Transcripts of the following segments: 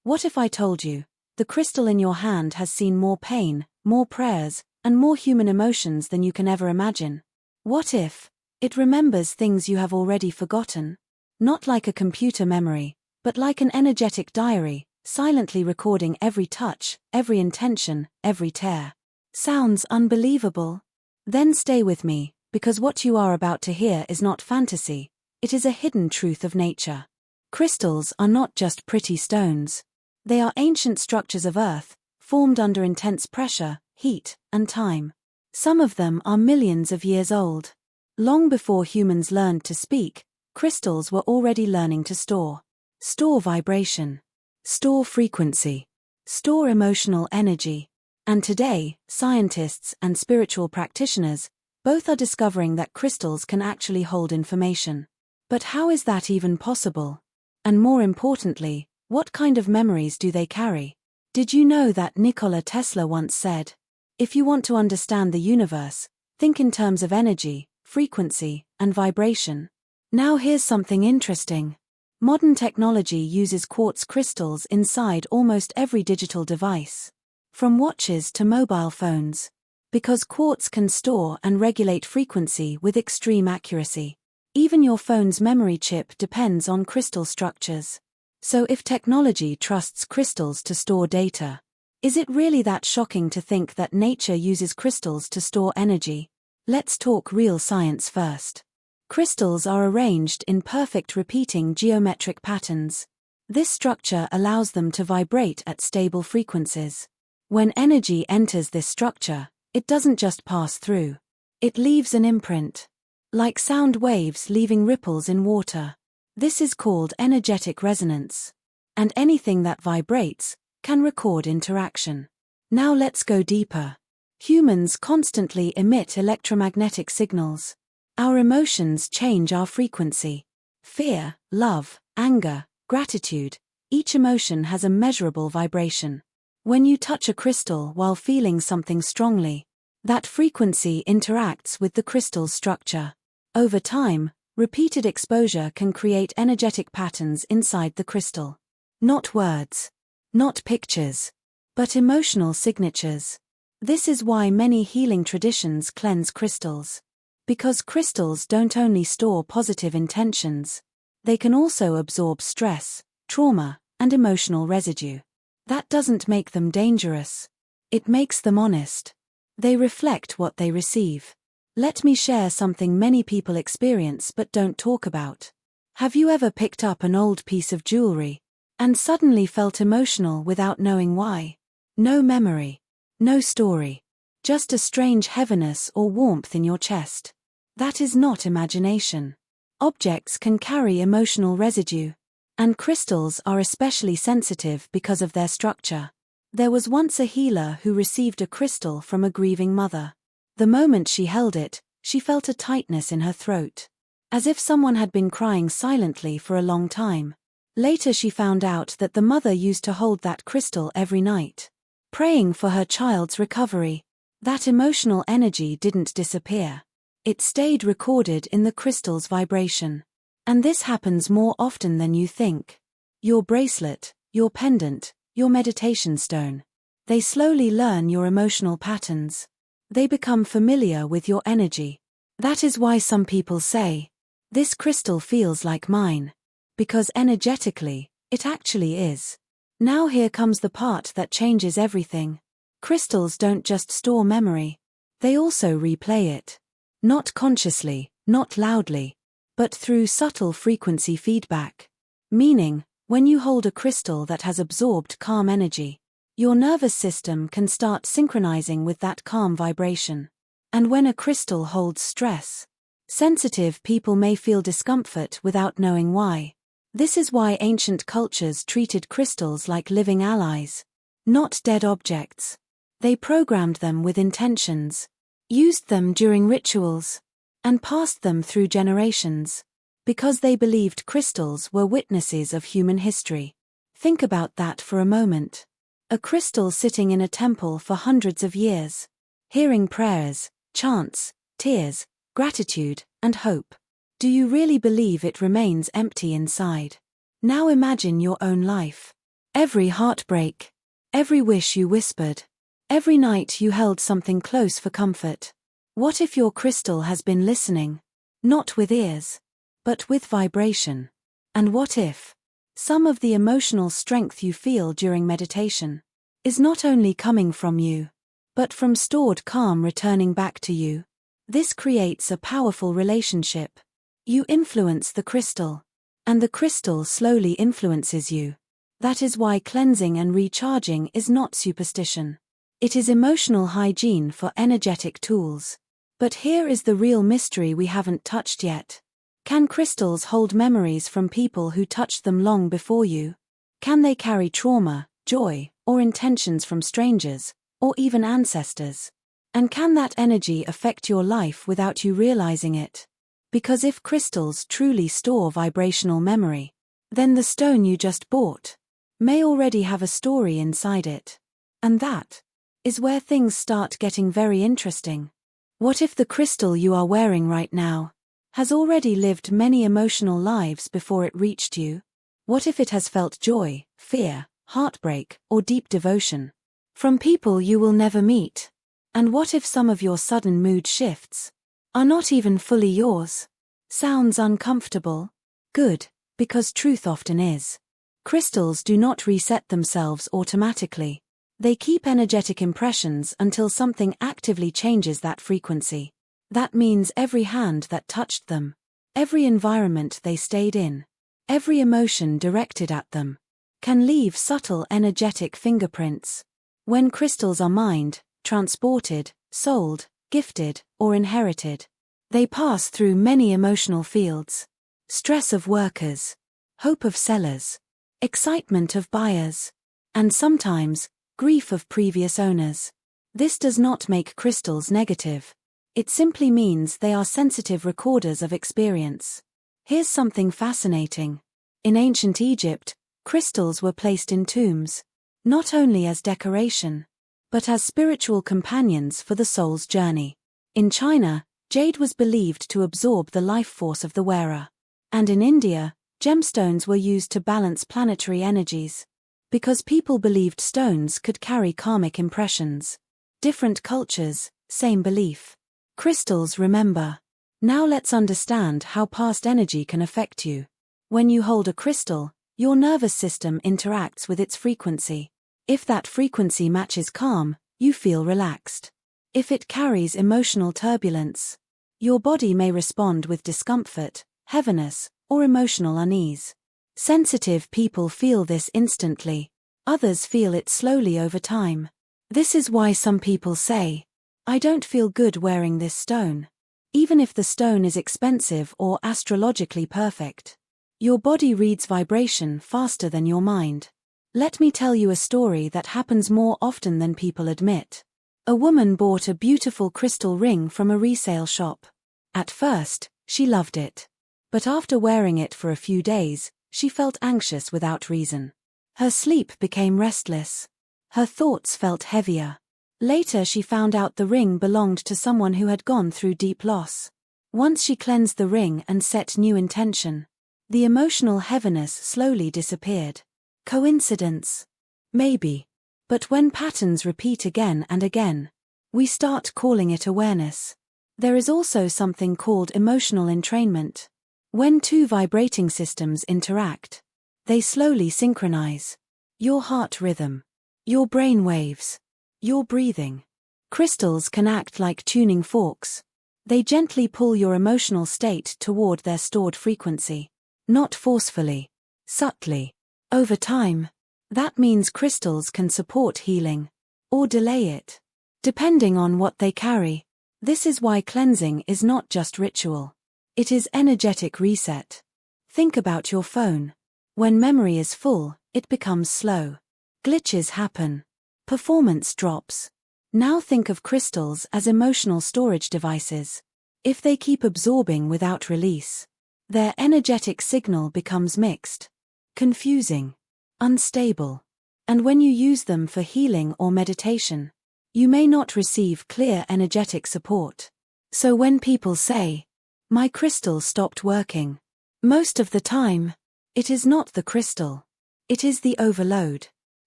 What if I told you, the crystal in your hand has seen more pain, more prayers, and more human emotions than you can ever imagine? What if it remembers things you have already forgotten? Not like a computer memory, but like an energetic diary, silently recording every touch, every intention, every tear. Sounds unbelievable? Then stay with me, because what you are about to hear is not fantasy, it is a hidden truth of nature. Crystals are not just pretty stones. They are ancient structures of Earth, formed under intense pressure, heat, and time. Some of them are millions of years old. Long before humans learned to speak, crystals were already learning to store. Store vibration. Store frequency. Store emotional energy. And today, scientists and spiritual practitioners both are discovering that crystals can actually hold information. But how is that even possible? And more importantly, what kind of memories do they carry? Did you know that Nikola Tesla once said, "If you want to understand the universe, think in terms of energy, frequency, and vibration"? Now here's something interesting. Modern technology uses quartz crystals inside almost every digital device, from watches to mobile phones, because quartz can store and regulate frequency with extreme accuracy. Even your phone's memory chip depends on crystal structures. So if technology trusts crystals to store data, is it really that shocking to think that nature uses crystals to store energy? Let's talk real science first. Crystals are arranged in perfect repeating geometric patterns. This structure allows them to vibrate at stable frequencies. When energy enters this structure, it doesn't just pass through. It leaves an imprint. Like sound waves leaving ripples in water. This is called energetic resonance. And anything that vibrates can record interaction. Now let's go deeper. Humans constantly emit electromagnetic signals. Our emotions change our frequency. Fear, love, anger, gratitude, each emotion has a measurable vibration. When you touch a crystal while feeling something strongly, that frequency interacts with the crystal's structure. Over time, repeated exposure can create energetic patterns inside the crystal. Not words, not pictures, but emotional signatures. This is why many healing traditions cleanse crystals. Because crystals don't only store positive intentions, they can also absorb stress, trauma, and emotional residue. That doesn't make them dangerous. It makes them honest. They reflect what they receive. Let me share something many people experience but don't talk about. Have you ever picked up an old piece of jewelry and suddenly felt emotional without knowing why? No memory, no story, just a strange heaviness or warmth in your chest. That is not imagination. Objects can carry emotional residue, and crystals are especially sensitive because of their structure. There was once a healer who received a crystal from a grieving mother. The moment she held it, she felt a tightness in her throat, as if someone had been crying silently for a long time. Later she found out that the mother used to hold that crystal every night, praying for her child's recovery. That emotional energy didn't disappear. It stayed recorded in the crystal's vibration. And this happens more often than you think. Your bracelet, your pendant, your meditation stone. They slowly learn your emotional patterns. They become familiar with your energy. That is why some people say, "This crystal feels like mine." Because energetically, it actually is. Now here comes the part that changes everything. Crystals don't just store memory. They also replay it. Not consciously, not loudly, but through subtle frequency feedback. Meaning, when you hold a crystal that has absorbed calm energy, your nervous system can start synchronizing with that calm vibration. And when a crystal holds stress, sensitive people may feel discomfort without knowing why. This is why ancient cultures treated crystals like living allies, not dead objects. They programmed them with intentions, used them during rituals, and passed them through generations, because they believed crystals were witnesses of human history. Think about that for a moment. A crystal sitting in a temple for hundreds of years, hearing prayers, chants, tears, gratitude, and hope. Do you really believe it remains empty inside? Now imagine your own life. Every heartbreak. Every wish you whispered. Every night you held something close for comfort. What if your crystal has been listening? Not with ears, but with vibration. And what if some of the emotional strength you feel during meditation is not only coming from you, but from stored calm returning back to you? This creates a powerful relationship. You influence the crystal, and the crystal slowly influences you. That is why cleansing and recharging is not superstition. It is emotional hygiene for energetic tools. But here is the real mystery we haven't touched yet. Can crystals hold memories from people who touched them long before you? Can they carry trauma, joy, or intentions from strangers, or even ancestors? And can that energy affect your life without you realizing it? Because if crystals truly store vibrational memory, then the stone you just bought may already have a story inside it. And that is where things start getting very interesting. What if the crystal you are wearing right now has already lived many emotional lives before it reached you? What if it has felt joy, fear, heartbreak, or deep devotion from people you will never meet? And what if some of your sudden mood shifts are not even fully yours? Sounds uncomfortable? Good, because truth often is. Crystals do not reset themselves automatically. They keep energetic impressions until something actively changes that frequency. That means every hand that touched them, every environment they stayed in, every emotion directed at them, can leave subtle energetic fingerprints. When crystals are mined, transported, sold, gifted, or inherited, they pass through many emotional fields. Stress of workers, hope of sellers, excitement of buyers, and sometimes, grief of previous owners. This does not make crystals negative. It simply means they are sensitive recorders of experience. Here's something fascinating. In ancient Egypt, crystals were placed in tombs, not only as decoration, but as spiritual companions for the soul's journey. In China, jade was believed to absorb the life force of the wearer. And in India, gemstones were used to balance planetary energies. Because people believed stones could carry karmic impressions. Different cultures, same belief. Crystals remember. Now let's understand how past energy can affect you. When you hold a crystal, your nervous system interacts with its frequency. If that frequency matches calm, you feel relaxed. If it carries emotional turbulence, your body may respond with discomfort, heaviness, or emotional unease. Sensitive people feel this instantly. Others feel it slowly over time. This is why some people say, "I don't feel good wearing this stone." Even if the stone is expensive or astrologically perfect. Your body reads vibration faster than your mind. Let me tell you a story that happens more often than people admit. A woman bought a beautiful crystal ring from a resale shop. At first, she loved it. But after wearing it for a few days, she felt anxious without reason. Her sleep became restless. Her thoughts felt heavier. Later she found out the ring belonged to someone who had gone through deep loss. Once she cleansed the ring and set new intention, the emotional heaviness slowly disappeared. Coincidence? Maybe. But when patterns repeat again and again, we start calling it awareness. There is also something called emotional entrainment. When two vibrating systems interact, they slowly synchronize. Your heart rhythm, your brain waves, your breathing. Crystals can act like tuning forks. They gently pull your emotional state toward their stored frequency. Not forcefully, subtly. Over time, that means crystals can support healing, or delay it, depending on what they carry. This is why cleansing is not just ritual. It is energetic reset. Think about your phone. When memory is full, it becomes slow. Glitches happen. Performance drops. Now think of crystals as emotional storage devices. If they keep absorbing without release, their energetic signal becomes mixed, confusing, unstable. And when you use them for healing or meditation, you may not receive clear energetic support. So when people say, "My crystal stopped working," most of the time, it is not the crystal. It is the overload.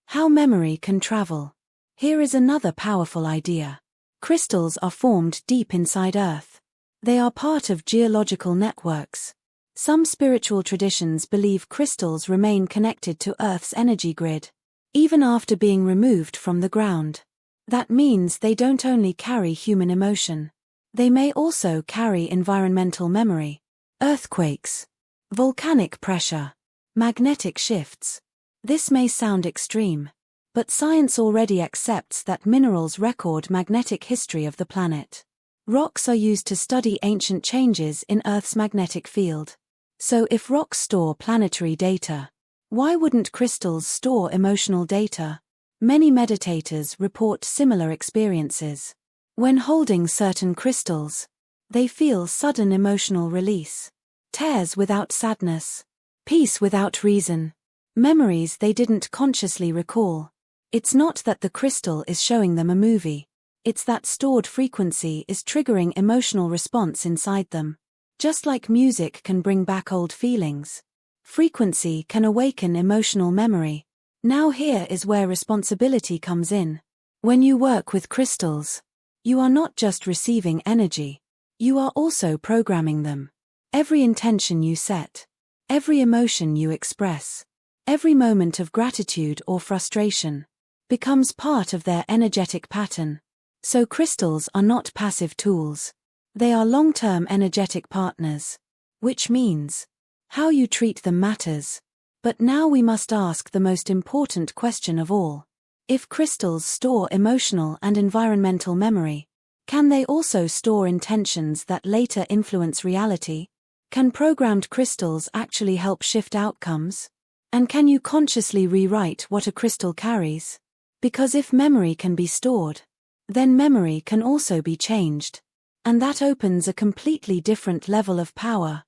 How memory can travel. Here is another powerful idea. Crystals are formed deep inside Earth. They are part of geological networks. Some spiritual traditions believe crystals remain connected to Earth's energy grid, even after being removed from the ground. That means they don't only carry human emotion. They may also carry environmental memory. Earthquakes, volcanic pressure, magnetic shifts. This may sound extreme, but science already accepts that minerals record magnetic history of the planet. Rocks are used to study ancient changes in Earth's magnetic field. So if rocks store planetary data, why wouldn't crystals store emotional data? Many meditators report similar experiences. When holding certain crystals, they feel sudden emotional release. Tears without sadness. Peace without reason. Memories they didn't consciously recall. It's not that the crystal is showing them a movie. It's that stored frequency is triggering emotional response inside them. Just like music can bring back old feelings, frequency can awaken emotional memory. Now here is where responsibility comes in. When you work with crystals, you are not just receiving energy, you are also programming them. Every intention you set, every emotion you express, every moment of gratitude or frustration, becomes part of their energetic pattern. So crystals are not passive tools. They are long-term energetic partners. Which means, how you treat them matters. But now we must ask the most important question of all. If crystals store emotional and environmental memory, can they also store intentions that later influence reality? Can programmed crystals actually help shift outcomes? And can you consciously rewrite what a crystal carries? Because if memory can be stored, then memory can also be changed. And that opens a completely different level of power.